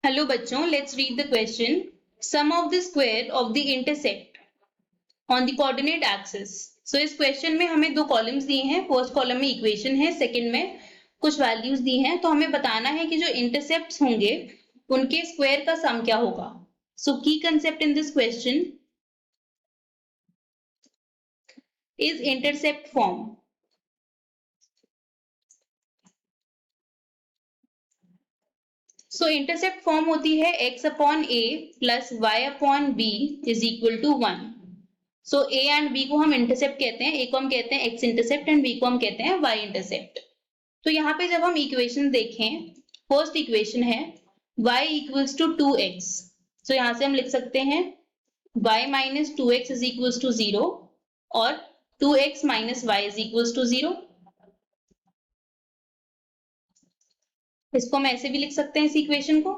Hello बच्चों, let's read the question. Sum of the square of the intercept on the coordinate axis. So इस question में हमें दो columns दिए हैं. फर्स्ट कॉलम में इक्वेशन है, सेकंड में कुछ वैल्यूज दी हैं. तो हमें बताना है कि जो इंटरसेप्ट्स होंगे उनके स्क्वायर का सम क्या होगा. सो की concept in this question is intercept form. So intercept form होती है x upon a plus y upon b is equal to 1. So a and b को हम इंटरसेप्ट कहते हैं. a को हम कहते हैं x इंटरसेप्ट एंड b को हम कहते हैं y इंटरसेप्ट. तो यहाँ पे जब हम इक्वेशन देखें, फर्स्ट इक्वेशन है y equals to 2x. So यहाँ से हम लिख सकते हैं y minus 2x is equals to 0 और 2x minus y is equals to 0. इसको हम ऐसे भी लिख सकते हैं इस इक्वेशन को.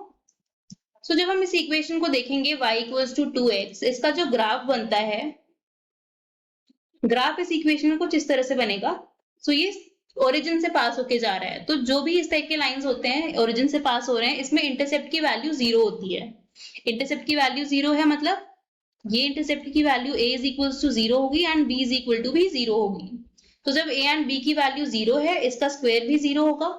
सो जब हम इस इक्वेशन को देखेंगे y इक्वल्स टू 2x, इसका जो ग्राफ बनता है, ग्राफ इस इक्वेशन में कुछ इस तरह से बनेगा. सो ये ओरिजिन से पास होके जा रहा है. तो जो भी इस टाइप के लाइंस होते हैं ओरिजिन से पास हो रहे हैं, इसमें इंटरसेप्ट की वैल्यू 0 होती है. इंटरसेप्ट की वैल्यू 0 है, मतलब ये इंटरसेप्ट की value a is equals to 0 होगी and b is equal to भी 0 होगी. तो जब a एंड b की वैल्यू 0 है, इसका स्क्वायर भी 0 होगा.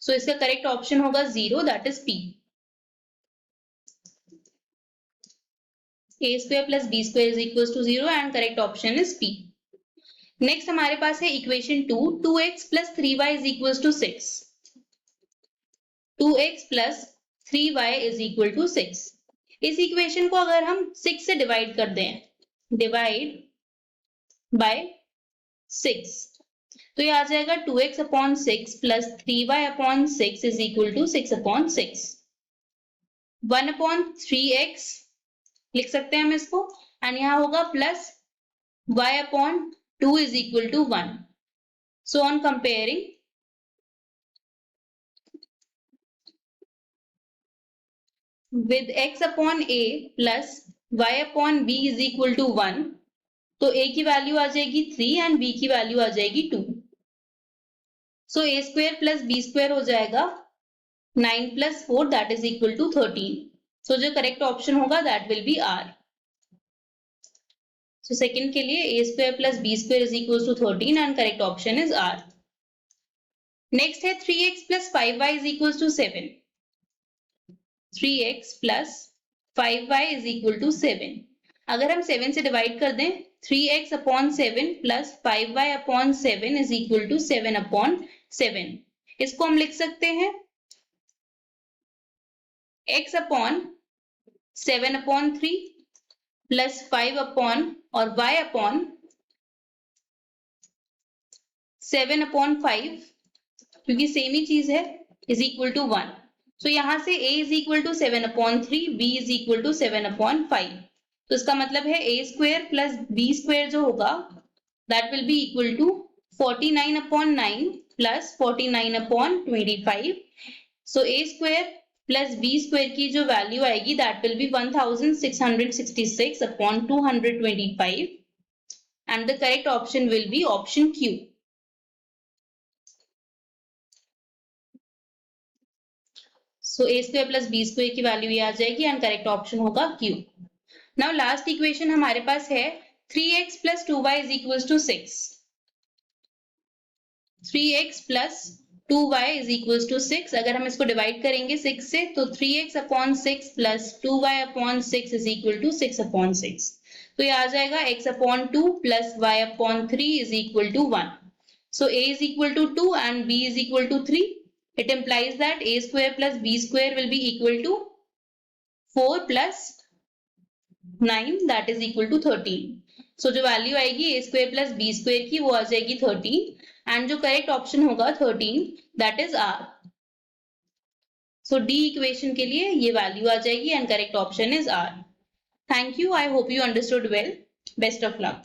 सो इसका करेक्ट ऑप्शन होगा 0, that is p. a square plus b square is equal to 0 and correct option is p. Next हमारे पास है equation 2, 2x plus 3y is equal to 6. 2x plus 3y is equal to 6. इस equation को अगर हम 6 से divide कर दें, डिवाइड बाय 6, तो ये आ जाएगा 2x upon 6 plus 3y upon 6 is equal to 6 upon 6. 1 upon 3x लिख सकते हैं हम इसको, एंड यहाँ होगा plus y upon 2 is equal to 1. So on comparing, with x upon a plus y upon b is equal to 1, तो a की value आ जाएगी 3 एंड b की वैल्यू आ जाएगी 2. So a square plus b square हो जाएगा 9 plus 4 that is equal to 13. So जो करेक्ट ऑप्शन होगा that will be r. So second के लिए a square plus b square is equal to 13 and correct option is r. Next है 3x plus 5y is equal to 7. 3x plus 5y is equal to 7. अगर हम 7 से divide कर दें, 3x upon 7 plus 5y upon 7 is equal to 7 upon 7. इसको हम लिख सकते हैं x upon 7 upon 3 plus 5 upon और y अपॉन 7 अपॉन 5, क्योंकि सेम ही चीज है, इज इक्वल टू 1. सो यहाँ से a is equal to 7 upon 3, b is equal to 7 upon 5. तो इसका मतलब है a square plus b square जो होगा that will be equal to 49 upon 9 plus 49 upon 25. So a square plus b square की जो वैल्यू आएगी that will be 1666 upon 225 and the correct option will be option Q. सो a square plus b square की value ये आ जाएगी and correct option होगा Q. Now last equation हमारे पास है 3x plus 2y is equal to 6. 3x plus 2y is equal to 6. अगर हम इसको डिवाइड करेंगे 6 से, तो 3x upon 6 plus 2y upon 6 is equal to 6 upon 6. तो ये आ जाएगा x upon 2 plus y upon 3 is equal to 1. So a is equal to 2 and b is equal to 3. It implies that a square plus b square will be equal to 4 plus 9 that is equal to 13. So जो value आएगी a square plus b square की वो आ जाएगी 13 and जो correct option होगा 13 that is r. So D equation के लिए ये वैल्यू आ जाएगी and correct option is r. Thank you. I hope you understood well. Best of luck.